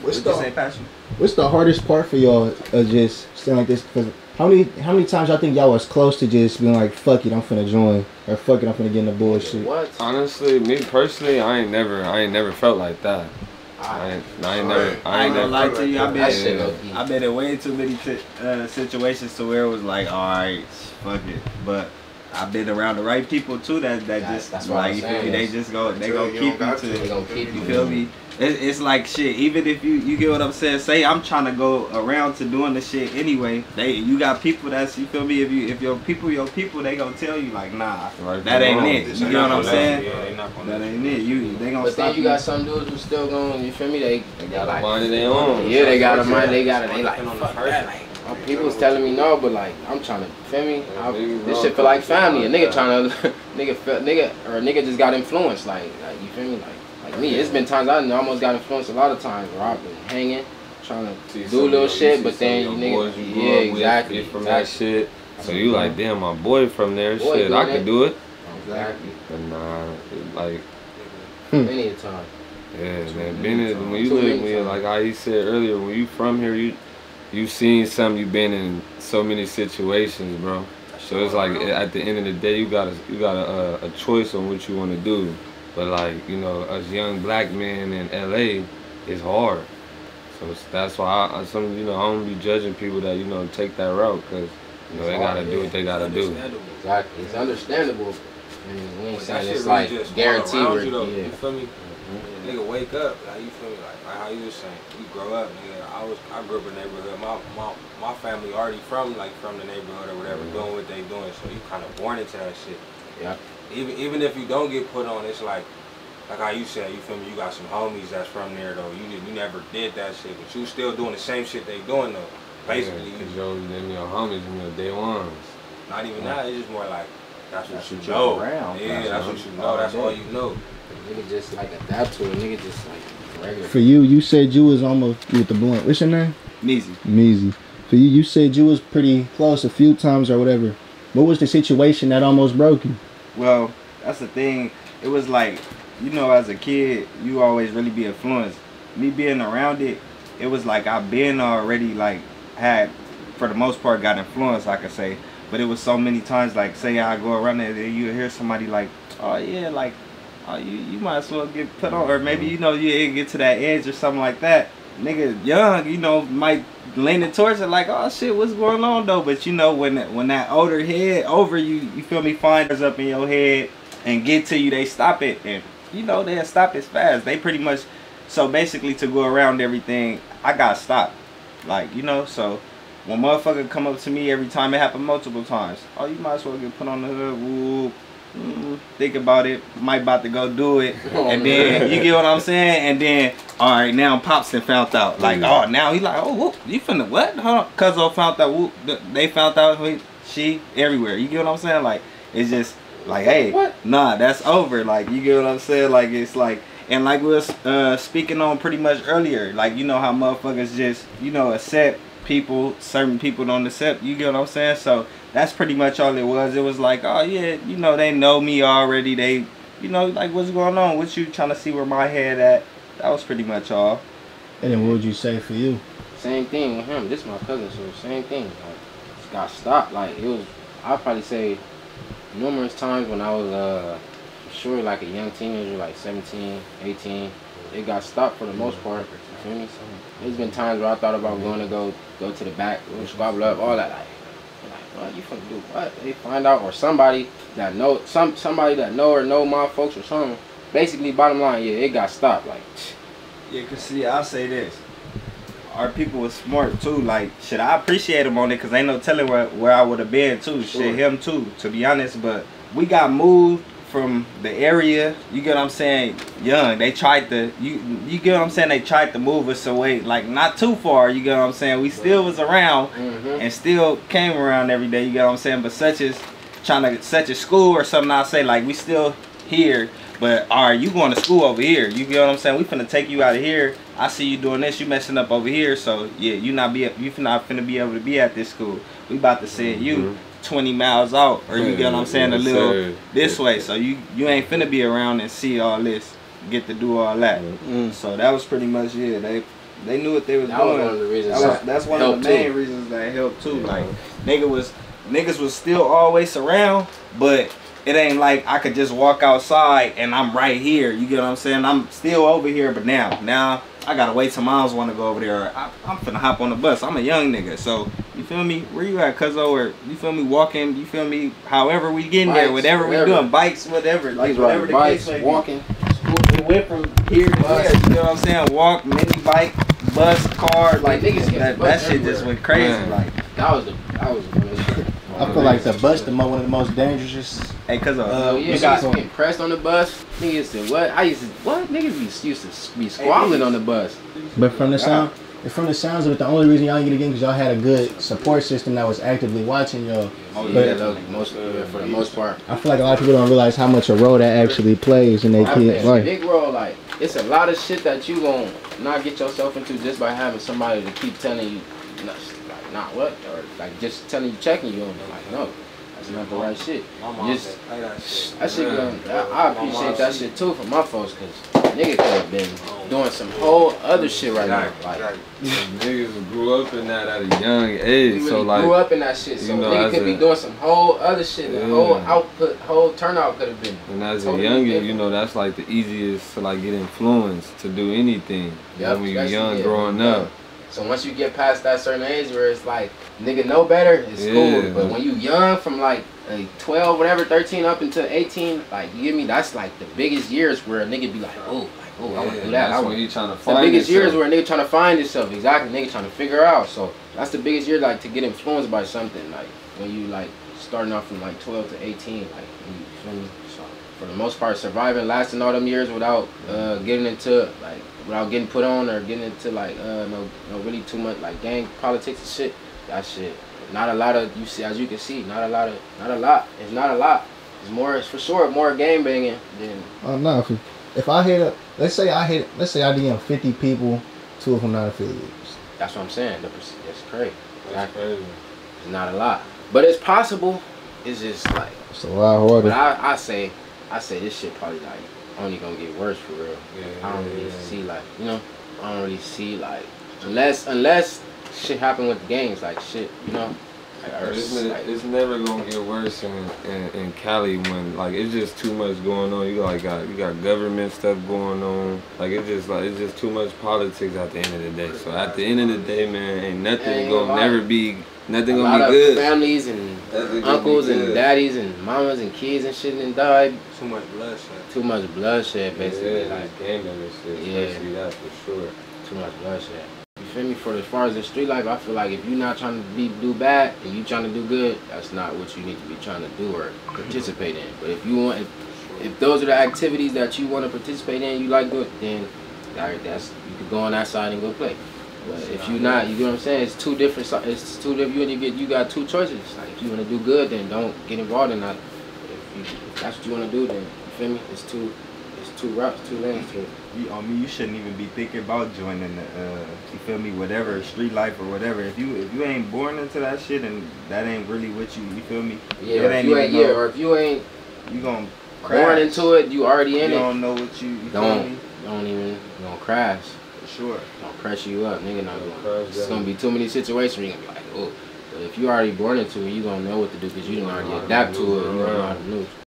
What's the hardest part for y'all of just staying like this? Because how many times y'all think y'all was close to just being like, fuck it, I'm finna join, or fuck it, I'm finna get in the bullshit? What? Honestly, me personally, I ain't never felt like that. I ain't gonna lie to you. I've been in way too many situations to where it was like, all right, fuck it. But I've been around the right people too. That's like, you feel me? They gonna keep you feel me? It's like shit. Even if you get what I'm saying. Say I'm trying to go around to doing the shit anyway. You got people that's, you feel me? If your people, they gonna tell you like, nah, that ain't it. You get what I'm saying? That ain't it. They gonna but stop. Then you got some dudes who still going. You feel me? They got like mind of their own. Yeah, they got a mind. They like fuck that. Like people's telling me no, but like I'm trying to. Feel me? This shit feel like family. A nigga trying to nigga just got influenced. Like you feel me? Like me, it's been times I almost got influenced a lot of times where I've been hanging, trying to do little shit, but then you niggas, yeah, exactly. From that shit. So you like, damn, my boy from there, shit, I could do it. Exactly. But nah, like. Many a time. Yeah, man. When you live, like how he said earlier, when you from here, you seen something. You been in so many situations, bro. So it's like at the end of the day, you got a choice on what you want to do. But like, you know, us young black men in LA, it's hard. So that's why I don't be judging people that, you know, take that route, because, you know, they gotta do what they gotta do. Exactly. It's understandable. I mean, we ain't saying it's like guaranteed. You feel me? Nigga wake up, like, you feel me, like how you was saying, you grow up, nigga. I grew up in a neighborhood. My family already from the neighborhood or whatever, doing what they doing. So you kind of born into that shit. Yeah. Even if you don't get put on, it's like how you said, you feel me, you got some homies that's from there though. You never did that shit, but you still doing the same shit they doing though. Basically, your homies, you know, day ones. Not even that. It's just more like that's what you know. Yeah, that's what you know. That's all you know. Nigga just like adapt to it. Nigga just like regular. For you said you was almost with the blunt. What's your name? Meezy. For you said you was pretty close a few times or whatever. What was the situation that almost broke you? Well, that's the thing. It was like, you know, as a kid, you always really be influenced. Me being around it, it was like I've been already like had, for the most part, got influenced, I could say. But it was so many times, like, say I go around there, and you hear somebody like, oh yeah, like, oh, you might as well get put on, or maybe, you know, you get to that edge or something like that. Nigga young, you know, might lean it towards it like, oh shit, what's going on though? But you know, when that older head over you feel me, finders up in your head and get to you, they stop it, and you know, they'll stop as fast. They pretty much, so basically to go around everything, I got stopped. Like, you know, so when motherfucker come up to me every time, it happened multiple times. Oh, you might as well get put on the hood. Woo. Think about it, might about to go do it, and then you get what I'm saying, and then all right, now Pops done found out, like, oh, now he like, oh, whoop, you finna what, huh? Cuzzo found out, whoop, they found out, she everywhere, you get what I'm saying? Like, it's just like, hey, what? Nah, that's over. Like, you get what I'm saying? Like, it's like, and like we was speaking on pretty much earlier, like, you know how motherfuckers just, you know, accept people, certain people don't accept, you get what I'm saying? So that's pretty much all it was. It was like, oh yeah, you know, they know me already. They, you know, like, what's going on? What you trying to see where my head at? That was pretty much all. And then what would you say for you? Same thing with him. This is my cousin, so same thing. Like, just got stopped. Like, it was, I'd probably say numerous times when I was sure like a young teenager, like 17, 18, it got stopped for the most part. You feel me? So there's been times where I thought about going to go to the back, squabble up, all that. Like, what you finna do? What? They find out, or somebody that know somebody that know my folks or something. Basically, bottom line, yeah, it got stopped. Like, yeah, cause see, I'll say this. Our people was smart too. Like, shit, I appreciate them on it, cause ain't no telling where I would have been too. Sure. Shit, him too, to be honest. But we got moved from the area, you get what I'm saying, young. They tried to, you get what I'm saying, they tried to move us away, like not too far, you get what I'm saying. We still was around and still came around every day, you get what I'm saying. But such as school or something, I'll say, like, we still here, but are you going to school over here? You get what I'm saying? We finna take you out of here. I see you doing this, you messing up over here, so yeah, you not finna be able to be at this school. We about to send you 20 miles out, or you get what I'm saying, a little this way, so you ain't finna be around and see all this. get to do all that. So that was pretty much it. They knew what they was doing. Was one of the reasons that's one of the main reasons that helped too. Like niggas was still always around, but it ain't like I could just walk outside and I'm right here. You get what I'm saying? I'm still over here, but now I gotta wait till moms want to go over there. I'm finna hop on the bus. I'm a young nigga, so you feel me? Where you at, cuzzo? Or you feel me? Walking? You feel me? However we getting there, whatever we doing, bikes, whatever, like whatever the case may be. Walking. We went from here to there. You know what I'm saying? Walk, mini bike, bus, car, like niggas. That shit just went crazy. Like that was I feel like the bus, one of the most dangerous. Hey, cuz you got getting pressed on the bus. Niggas said what? Niggas used to be squabbling on the bus. But from the sounds of it, the only reason y'all didn't get it again because y'all had a good support system that was actively watching y'all. For the most part. I feel like a lot of people don't realize how much a role that actually plays in their kids' life. Big role, like it's a lot of shit that you gon' not get yourself into just by having somebody to keep telling you, like not what, or like just telling you, checking you on it. Like no, that's not the right shit. That shit I appreciate that shit too from my folks, cause nigga could have been doing some whole other shit right now. Like niggas grew up in that at a young age, so like grew up in that shit. So nigga could be doing some whole other shit. The whole output, whole turnout could have been. And as a youngin', you know, that's like the easiest to like get influenced to do anything. When you're young, growing up. So once you get past that certain age where it's like, nigga know better, it's cool. But when you young from like 12, whatever, 13 up until 18, like, you get me? That's like the biggest years where a nigga be like, oh, I want to do that. That's when you trying to find the biggest years where a nigga trying to find himself. Exactly, nigga trying to figure out. So that's the biggest year, like, to get influenced by something. Like, when you, like, starting off from like 12 to 18, like, you feel me? So for the most part, surviving, lasting all them years without getting into, like, without getting put on or getting into like no really too much like gang politics and shit. That shit. Not a lot of as you can see, not a lot. It's not a lot. It's more, it's for sure more game banging than no, if I hit let's say I DM 50 people, 2 of them not affiliates. That's what I'm saying. That's crazy. That's crazy. It's not a lot. But it's possible. It's just like it's a lot harder. But I say this shit probably like only gonna get worse for real. I don't really see like, you know, I don't really see like, unless shit happen with the games, like shit, you know. It's never gonna get worse in Cali when like it's just too much going on. You got government stuff going on. Like it's just too much politics at the end of the day. So at the end of the day, man, ain't nothing gonna be good. Families and uncles and daddies and mamas and kids and shit and died. Too much bloodshed. Too much bloodshed, basically. Yeah, like gaming and shit. Especially that for sure. Too much bloodshed. You feel me? For as far as the street life, I feel like if you're not trying to do bad and you trying to do good, that's not what you need to be trying to do or participate in. But if you want, if those are the activities that you want to participate in, you like good, then you could go on that side and go play. But if you're not, you get what I'm saying? It's two different. It's two different. You got two choices. Like if you want to do good, then don't get involved in that. If that's what you want to do, then you feel me? It's two routes, 2 lanes to it. You shouldn't even be thinking about joining the, you feel me, whatever, street life or whatever. If you ain't born into that shit and that ain't really what you feel me? Yeah, or if you ain't you gonna crash. Born into it, you already in it. You don't know what you don't even, you gonna crash. For sure. Don't pressure you up, nigga. It's gonna be too many situations where you gonna be like, oh. But if you already born into it, you gonna know what to do because you done already adapt to it. You know how to move.